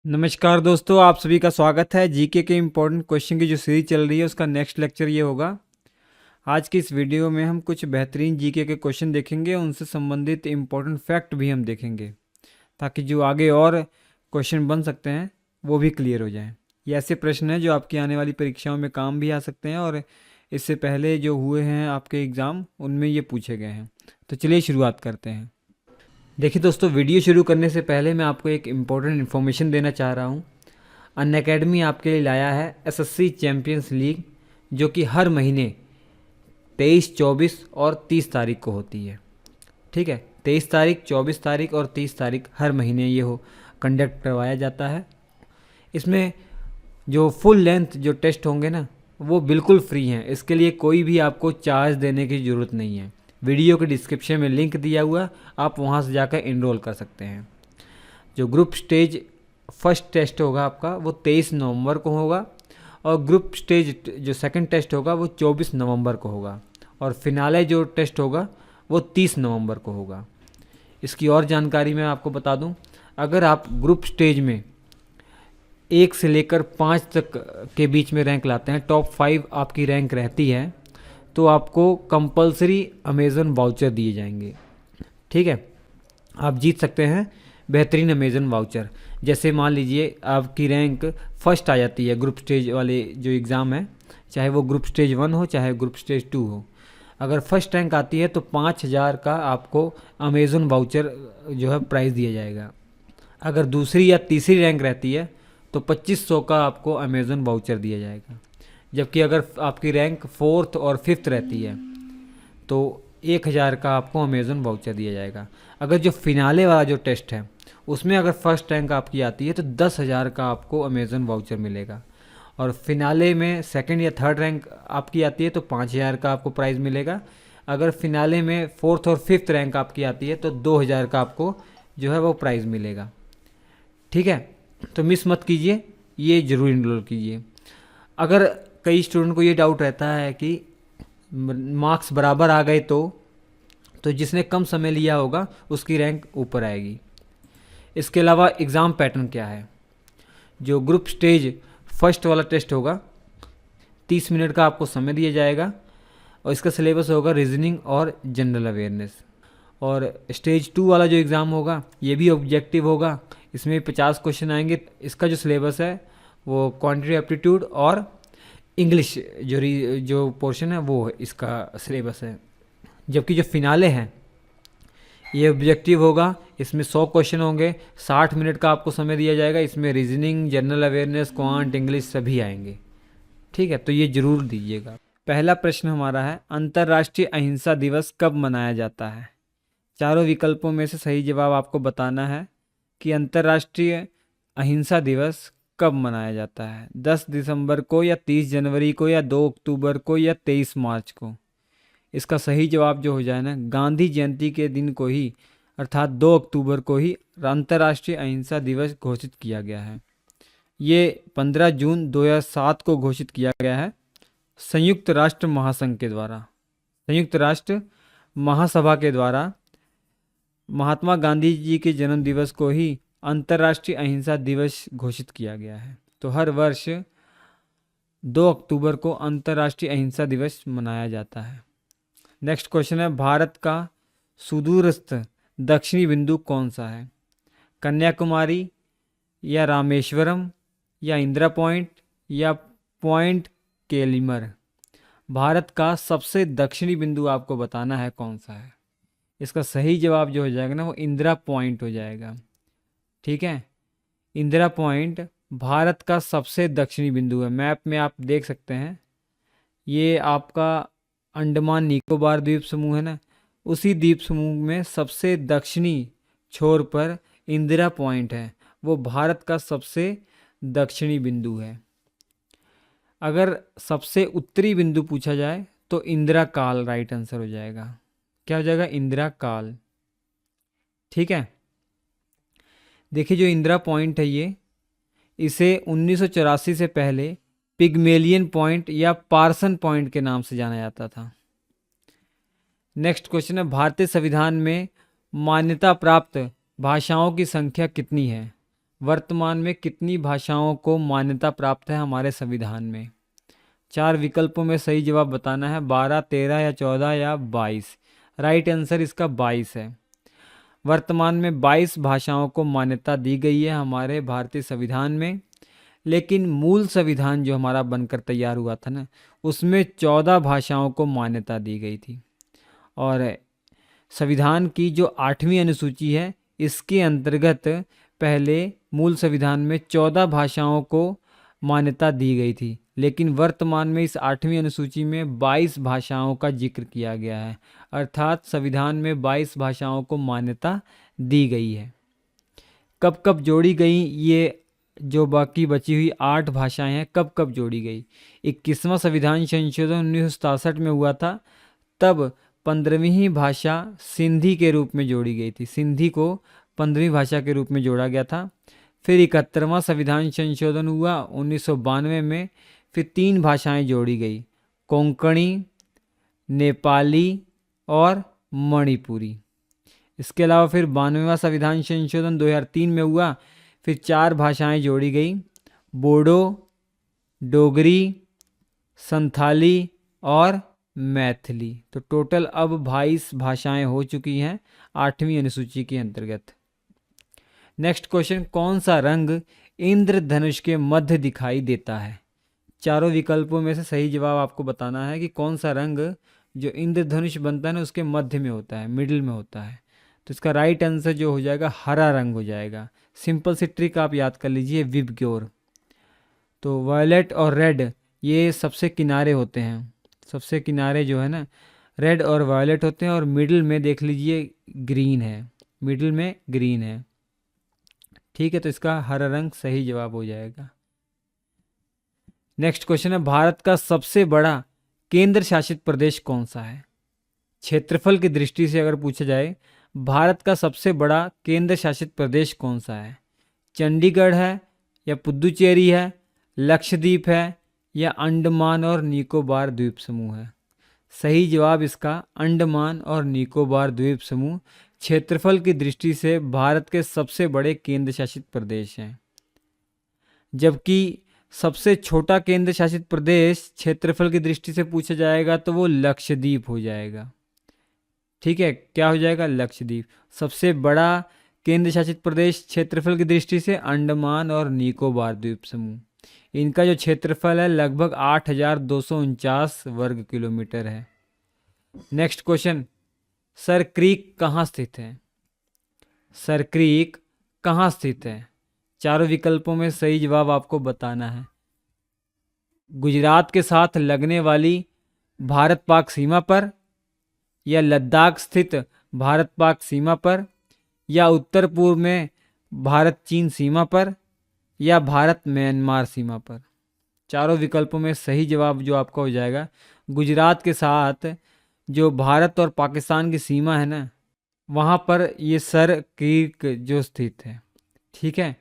नमस्कार दोस्तों, आप सभी का स्वागत है। जीके के इम्पोर्टेंट क्वेश्चन की जो सीरीज चल रही है उसका नेक्स्ट लेक्चर ये होगा। आज की इस वीडियो में हम कुछ बेहतरीन जीके के क्वेश्चन देखेंगे, उनसे संबंधित इम्पोर्टेंट फैक्ट भी हम देखेंगे ताकि जो आगे और क्वेश्चन बन सकते हैं वो भी क्लियर हो जाएं। ये ऐसे प्रश्न हैं जो आपकी आने वाली परीक्षाओं में काम भी आ सकते हैं और इससे पहले जो हुए हैं आपके एग्ज़ाम उनमें ये पूछे गए हैं। तो चलिए शुरुआत करते हैं। देखिए दोस्तों, वीडियो शुरू करने से पहले मैं आपको एक इम्पोर्टेंट इन्फॉर्मेशन देना चाह रहा हूँ। अनअकैडमी आपके लिए लाया है एसएससी चैम्पियंस लीग, जो कि हर महीने 23, 24 और 30 तारीख को होती है। ठीक है, 23 तारीख, 24 तारीख और 30 तारीख हर महीने ये हो कंडक्ट करवाया जाता है। इसमें जो फुल लेंथ जो टेस्ट होंगे ना वो बिल्कुल फ्री हैं। इसके लिए कोई भी आपको चार्ज देने की ज़रूरत नहीं है। वीडियो के डिस्क्रिप्शन में लिंक दिया हुआ, आप वहाँ से जाकर इनरोल कर सकते हैं। जो ग्रुप स्टेज फर्स्ट टेस्ट होगा आपका वो 23 नवंबर को होगा और ग्रुप स्टेज जो सेकंड टेस्ट होगा वो 24 नवंबर को होगा और फिनाले जो टेस्ट होगा वो 30 नवंबर को होगा। इसकी और जानकारी मैं आपको बता दूं, अगर आप ग्रुप स्टेज में 1 से लेकर 5 तक के बीच में रैंक लाते हैं, टॉप 5 आपकी रैंक रहती है, तो आपको कंपलसरी अमेज़न वाउचर दिए जाएंगे। ठीक है, आप जीत सकते हैं बेहतरीन अमेज़न वाउचर। जैसे मान लीजिए आपकी रैंक फर्स्ट आ जाती है ग्रुप स्टेज वाले जो एग्ज़ाम है, चाहे वो ग्रुप स्टेज 1 हो चाहे ग्रुप स्टेज 2 हो। अगर फर्स्ट रैंक आती है तो 5,000 का आपको अमेज़न वाउचर जो है प्राइज़ दिया जाएगा। अगर दूसरी या तीसरी रैंक रहती है तो 2500 का आपको अमेज़न वाउचर दिया जाएगा। जबकि अगर आपकी रैंक फोर्थ और फिफ्थ रहती है तो 1,000 का आपको अमेज़न वाउचर दिया जाएगा। अगर जो फिनाले वाला जो टेस्ट है उसमें अगर फर्स्ट रैंक आपकी आती है तो 10,000 का आपको अमेज़न वाउचर मिलेगा और फिनाले में सेकंड या थर्ड रैंक आपकी आती है तो 5,000 का आपको प्राइज़ मिलेगा। अगर फिनाले में फोर्थ और फिफ्थ रैंक आपकी आती है तो 2,000 का आपको जो है वो प्राइज़ मिलेगा। ठीक है, तो मिस मत कीजिए, ये ज़रूर इनरोल कीजिए। अगर कई स्टूडेंट को ये डाउट रहता है कि मार्क्स बराबर आ गए तो जिसने कम समय लिया होगा उसकी रैंक ऊपर आएगी। इसके अलावा एग्ज़ाम पैटर्न क्या है? जो ग्रुप स्टेज फर्स्ट वाला टेस्ट होगा 30 मिनट का आपको समय दिया जाएगा और इसका सिलेबस होगा रीजनिंग और जनरल अवेयरनेस। और स्टेज 2 वाला जो एग्ज़ाम होगा ये भी ऑब्जेक्टिव होगा, इसमें 50 क्वेश्चन आएंगे। इसका जो सिलेबस है वो क्वांटिटी एप्टीट्यूड और इंग्लिश जो पोर्शन है वो इसका सिलेबस है। जबकि जो फिनाले हैं ये ऑब्जेक्टिव होगा, इसमें 100 क्वेश्चन होंगे, 60 मिनट का आपको समय दिया जाएगा। इसमें reasoning, general awareness, quant, English सभी आएंगे। ठीक है, तो ये ज़रूर दीजिएगा। पहला प्रश्न हमारा है, अंतर्राष्ट्रीय अहिंसा दिवस कब मनाया जाता है? चारों विकल्पों में से सही जवाब आपको बताना है कि अंतर्राष्ट्रीय अहिंसा दिवस कब मनाया जाता है। 10 दिसंबर को या 30 जनवरी को या 2 अक्टूबर को या 23 मार्च को। इसका सही जवाब जो हो जाए ना, गांधी जयंती के दिन को ही अर्थात 2 अक्टूबर को ही अंतर्राष्ट्रीय अहिंसा दिवस घोषित किया गया है। ये 15 जून 2007 को घोषित किया गया है संयुक्त राष्ट्र महासंघ के द्वारा, संयुक्त राष्ट्र महासभा के द्वारा। महात्मा गांधी जी के जन्म दिवस को ही अंतर्राष्ट्रीय अहिंसा दिवस घोषित किया गया है। तो हर वर्ष 2 अक्टूबर को अंतर्राष्ट्रीय अहिंसा दिवस मनाया जाता है। नेक्स्ट क्वेश्चन है, भारत का सुदूरस्थ दक्षिणी बिंदु कौन सा है? कन्याकुमारी या रामेश्वरम या इंदिरा पॉइंट या पॉइंट केलिमर। भारत का सबसे दक्षिणी बिंदु आपको बताना है कौन सा है। इसका सही जवाब जो हो जाएगा ना वो इंदिरा पॉइंट हो जाएगा। ठीक है, इंदिरा पॉइंट भारत का सबसे दक्षिणी बिंदु है। मैप में आप देख सकते हैं, ये आपका अंडमान निकोबार द्वीप समूह है ना, उसी द्वीप समूह में सबसे दक्षिणी छोर पर इंदिरा पॉइंट है, वो भारत का सबसे दक्षिणी बिंदु है। अगर सबसे उत्तरी बिंदु पूछा जाए तो इंदिरा काल राइट आंसर हो जाएगा। क्या हो जाएगा? इंदिरा काल। ठीक है, देखिए जो इंदिरा पॉइंट है ये, इसे 1984 से पहले पिग्मेलियन पॉइंट या पार्सन पॉइंट के नाम से जाना जाता था। नेक्स्ट क्वेश्चन है, भारतीय संविधान में मान्यता प्राप्त भाषाओं की संख्या कितनी है? वर्तमान में कितनी भाषाओं को मान्यता प्राप्त है हमारे संविधान में? 4 विकल्पों में सही जवाब बताना है, 12, 13 या 14 या 22। राइट आंसर इसका 22 है। वर्तमान में 22 भाषाओं को मान्यता दी गई है हमारे भारतीय संविधान में, लेकिन मूल संविधान जो हमारा बनकर तैयार हुआ था ना, उसमें 14 भाषाओं को मान्यता दी गई थी। और संविधान की जो 8वीं अनुसूची है, इसके अंतर्गत पहले मूल संविधान में 14 भाषाओं को मान्यता दी गई थी, लेकिन वर्तमान में इस 8वीं अनुसूची में 22 भाषाओं का जिक्र किया गया है। अर्थात संविधान में 22 भाषाओं को मान्यता दी गई है। कब कब जोड़ी गई ये जो बाकी बची हुई 8 भाषाएं हैं, कब कब जोड़ी गई? 21वां संविधान संशोधन 1967 में हुआ था, तब 15वीं भाषा सिंधी के रूप में जोड़ी गई थी। सिंधी को 15वीं भाषा के रूप में जोड़ा गया था। फिर 71वां संविधान संशोधन हुआ 1992 में, फिर 3 भाषाएं जोड़ी गई, कोंकणी, नेपाली और मणिपुरी। इसके अलावा फिर 92वां संविधान संशोधन 2003 में हुआ, फिर 4 भाषाएं जोड़ी गई, बोडो, डोगरी, संथाली और मैथिली। तो टोटल अब 22 भाषाएं हो चुकी हैं 8वीं अनुसूची के अंतर्गत। नेक्स्ट क्वेश्चन, कौन सा रंग इंद्रधनुष के मध्य दिखाई देता है? चारों विकल्पों में से सही जवाब आपको बताना है कि कौन सा रंग जो इंद्रधनुष बनता है ना, उसके मध्य में होता है, मिडिल में होता है। तो इसका राइट आंसर जो हो जाएगा, हरा रंग हो जाएगा। सिंपल सी ट्रिक आप याद कर लीजिए, विबग्योर। तो वायलेट और रेड ये सबसे किनारे होते हैं, सबसे किनारे जो है ना, रेड और वायलेट होते हैं, और मिडिल में देख लीजिए ग्रीन है, मिडिल में ग्रीन है। ठीक है, तो इसका हरा रंग सही जवाब हो जाएगा। नेक्स्ट क्वेश्चन है, भारत का सबसे बड़ा केंद्र शासित प्रदेश कौन सा है? क्षेत्रफल की दृष्टि से अगर पूछा जाए, भारत का सबसे बड़ा केंद्र शासित प्रदेश कौन सा है? चंडीगढ़ है या पुदुचेरी है, लक्षद्वीप है या अंडमान और निकोबार द्वीप समूह है? सही जवाब इसका अंडमान और निकोबार द्वीप समूह क्षेत्रफल की दृष्टि से भारत के सबसे बड़े केंद्र शासित प्रदेश हैं। जबकि सबसे छोटा केंद्र शासित प्रदेश क्षेत्रफल की दृष्टि से पूछा जाएगा तो वो लक्षद्वीप हो जाएगा। ठीक है, क्या हो जाएगा? लक्षद्वीप। सबसे बड़ा केंद्र शासित प्रदेश क्षेत्रफल की दृष्टि से अंडमान और निकोबार द्वीप समूह। इनका जो क्षेत्रफल है लगभग 8,249 वर्ग किलोमीटर है। नेक्स्ट क्वेश्चन, सर क्रीक कहाँ स्थित है? सर क्रीक कहाँ स्थित है? चारों विकल्पों में सही जवाब आपको बताना है। गुजरात के साथ लगने वाली भारत पाक सीमा पर, या लद्दाख स्थित भारत पाक सीमा पर, या उत्तर पूर्व में भारत चीन सीमा पर, या भारत म्यांमार सीमा पर? चारों विकल्पों में सही जवाब जो आपका हो जाएगा, गुजरात के साथ जो भारत और पाकिस्तान की सीमा है ना, वहाँ पर ये सर क्रीक जो स्थित है। ठीक है,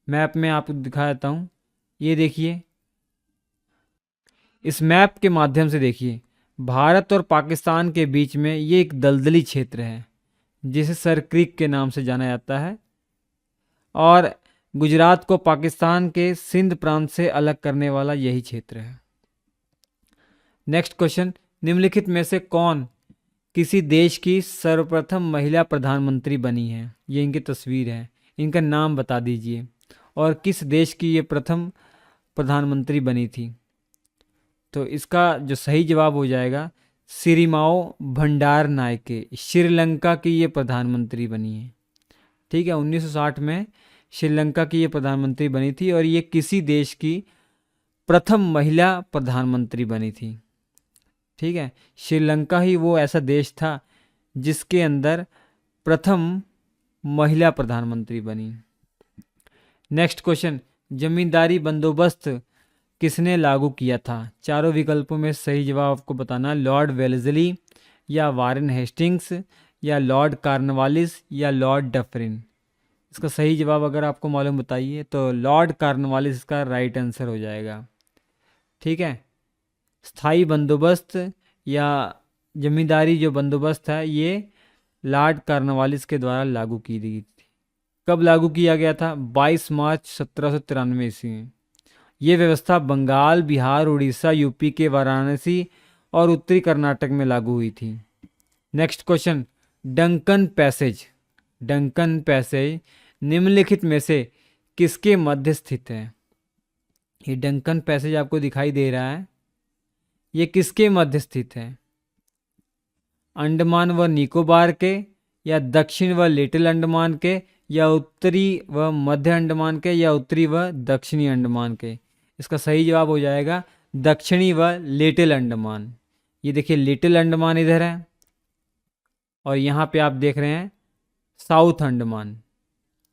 मैप में आपको दिखा देता हूँ। ये देखिए, इस मैप के माध्यम से देखिए, भारत और पाकिस्तान के बीच में ये एक दलदली क्षेत्र है जिसे सर क्रीक के नाम से जाना जाता है, और गुजरात को पाकिस्तान के सिंध प्रांत से अलग करने वाला यही क्षेत्र है। नेक्स्ट क्वेश्चन, निम्नलिखित में से कौन किसी देश की सर्वप्रथम महिला प्रधानमंत्री बनी है? ये इनकी तस्वीर है, इनका नाम बता दीजिए, और किस देश की ये प्रथम प्रधानमंत्री बनी थी? तो इसका जो सही जवाब हो जाएगा, सिरिमाओ भंडार नायके, श्रीलंका की ये प्रधानमंत्री बनी है। ठीक है, 1960 में श्रीलंका की ये प्रधानमंत्री बनी थी, और ये किसी देश की प्रथम महिला प्रधानमंत्री बनी थी। ठीक है, श्रीलंका ही वो ऐसा देश था जिसके अंदर प्रथम महिला प्रधानमंत्री बनी। नेक्स्ट क्वेश्चन, जमींदारी बंदोबस्त किसने लागू किया था? चारों विकल्पों में सही जवाब आपको बताना, लॉर्ड वेलेस्ली, या वारेन हेस्टिंग्स, या लॉर्ड कॉर्नवालिस, या लॉर्ड डफरिन। इसका सही जवाब अगर आपको मालूम बताइए तो लॉर्ड कॉर्नवालिस इसका राइट आंसर हो जाएगा। ठीक है, स्थायी बंदोबस्त या जमींदारी जो बंदोबस्त है, ये लॉर्ड कॉर्नवालिस के द्वारा लागू की गई थी। कब लागू किया गया था? 22 मार्च 1793 ईस्वी में। ये व्यवस्था बंगाल, बिहार, उड़ीसा, यूपी के वाराणसी और उत्तरी कर्नाटक में लागू हुई थी। Next question, Duncan passage. Duncan passage निम्नलिखित में से किसके मध्य स्थित है? ये डंकन पैसेज आपको दिखाई दे रहा है, ये किसके मध्य स्थित है? अंडमान व निकोबार के, या दक्षिण व लिटिल अंडमान के, या उत्तरी व मध्य अंडमान के, या उत्तरी व दक्षिणी अंडमान के? इसका सही जवाब हो जाएगा दक्षिणी व लिटिल अंडमान। ये देखिए लिटिल अंडमान इधर है और यहाँ पे आप देख रहे हैं साउथ अंडमान।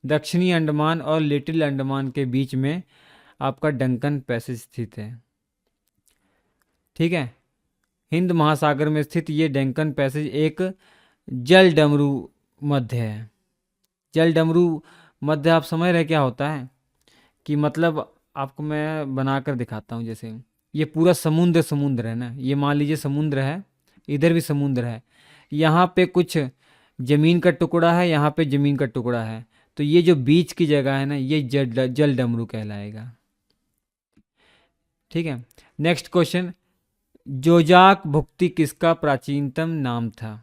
दक्षिणी अंडमान और लिटिल अंडमान के बीच में आपका डंकन पैसेज स्थित है। ठीक है, हिंद महासागर में स्थित ये डंकन पैसेज एक जल डमरू मध्य है। जल डमरू मध्य आप समझ रहे क्या होता है? कि मतलब आपको मैं बनाकर दिखाता हूँ। जैसे ये पूरा समुद्र है ना, ये मान लीजिए समुद्र है, इधर भी समुद्र है, यहाँ पे कुछ ज़मीन का टुकड़ा है, यहाँ पे ज़मीन का टुकड़ा है, तो ये जो बीच की जगह है ना, ये जल डमरू कहलाएगा। ठीक है, नेक्स्ट क्वेश्चन, जोजाक भुक्ति किसका प्राचीनतम नाम था?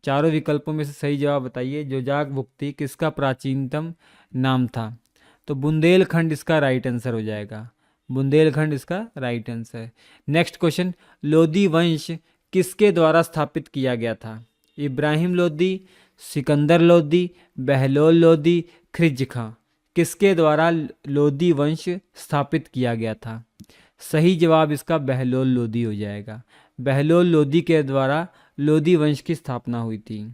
चारों विकल्पों में से सही जवाब बताइए। जोजाक भुक्ति किसका प्राचीनतम नाम था? तो बुंदेलखंड इसका राइट आंसर हो जाएगा। बुंदेलखंड इसका right answer. Next question, Lodi वंश किसके द्वारा स्थापित किया गया था? इब्राहिम लोदी, सिकंदर लोदी, बहलोल लोदी, खिज्र खां, किसके द्वारा लोदी वंश स्थापित किया गया था? सही जवाब इसका बहलोल लोदी हो जाएगा। बहलोल लोदी के द्वारा लोदी वंश की स्थापना हुई थी।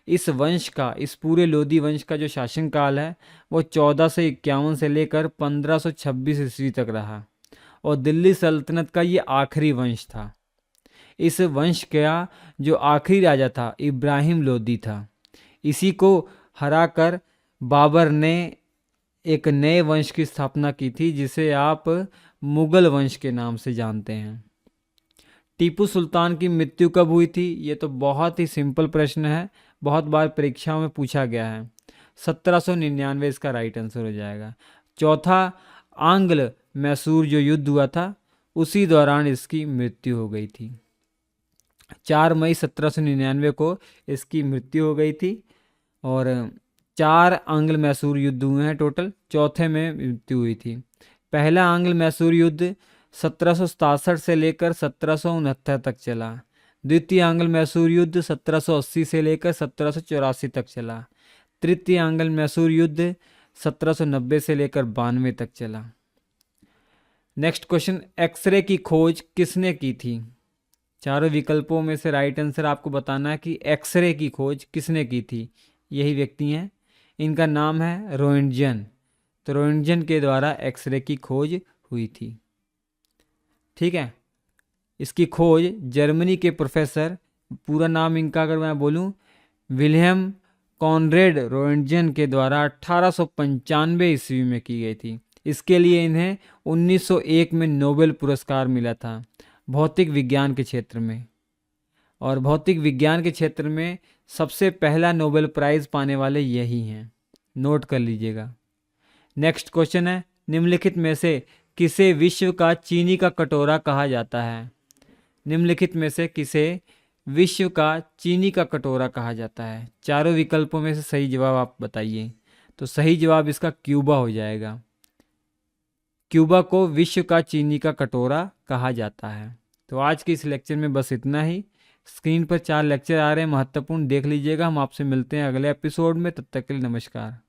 इस वंश का, इस पूरे लोदी वंश का जो शासनकाल है वो 1451 से लेकर 1526 ईस्वी तक रहा और दिल्ली सल्तनत का ये आखिरी वंश था। इस वंश का जो आखिरी राजा था इब्राहिम लोदी था। इसी को हराकर बाबर ने एक नए वंश की स्थापना की थी जिसे आप मुगल वंश के नाम से जानते हैं। टीपू सुल्तान की मृत्यु कब हुई थी? ये तो बहुत ही सिंपल प्रश्न है, बहुत बार परीक्षाओं में पूछा गया है। 1799 इसका राइट आंसर हो जाएगा। चौथा आंग्ल मैसूर जो युद्ध हुआ था उसी दौरान इसकी मृत्यु हो गई थी। 4 मई 1799 को इसकी मृत्यु हो गई थी और 4 आंग्ल मैसूर युद्ध हुए हैं टोटल, चौथे में मृत्यु हुई थी। पहला आंग्ल मैसूर युद्ध 1767 से लेकर 1769 तक चला। द्वितीय आंग्ल मैसूर युद्ध 1780 से लेकर 1784 तक चला। तृतीय आंग्ल मैसूर युद्ध 1790 से लेकर 92 तक चला। नेक्स्ट क्वेश्चन, एक्सरे की खोज किसने की थी? चारों विकल्पों में से राइट आंसर आपको बताना है कि एक्सरे की खोज किसने की थी। यही व्यक्ति हैं, इनका नाम है रोएंटजन। तो रोएंटजन के द्वारा एक्सरे की खोज हुई थी। ठीक है, इसकी खोज जर्मनी के प्रोफेसर, पूरा नाम इनका अगर मैं बोलूं, विलियम कॉनरेड रोएंटजन के द्वारा 1895 ईस्वी में की गई थी। इसके लिए इन्हें 1901 में नोबेल पुरस्कार मिला था भौतिक विज्ञान के क्षेत्र में। और भौतिक विज्ञान के क्षेत्र में सबसे पहला नोबेल प्राइज़ पाने वाले यही हैं, नोट कर लीजिएगा। नेक्स्ट क्वेश्चन है, निम्नलिखित में से किसे विश्व का चीनी का कटोरा कहा जाता है? निम्नलिखित में से किसे विश्व का चीनी का कटोरा कहा जाता है? चारों विकल्पों में से सही जवाब आप बताइए। तो सही जवाब इसका क्यूबा हो जाएगा। क्यूबा को विश्व का चीनी का कटोरा कहा जाता है। तो आज के इस लेक्चर में बस इतना ही। स्क्रीन पर 4 लेक्चर आ रहे हैं महत्वपूर्ण, देख लीजिएगा। हम आपसे मिलते हैं अगले एपिसोड में, तब तक के लिए नमस्कार।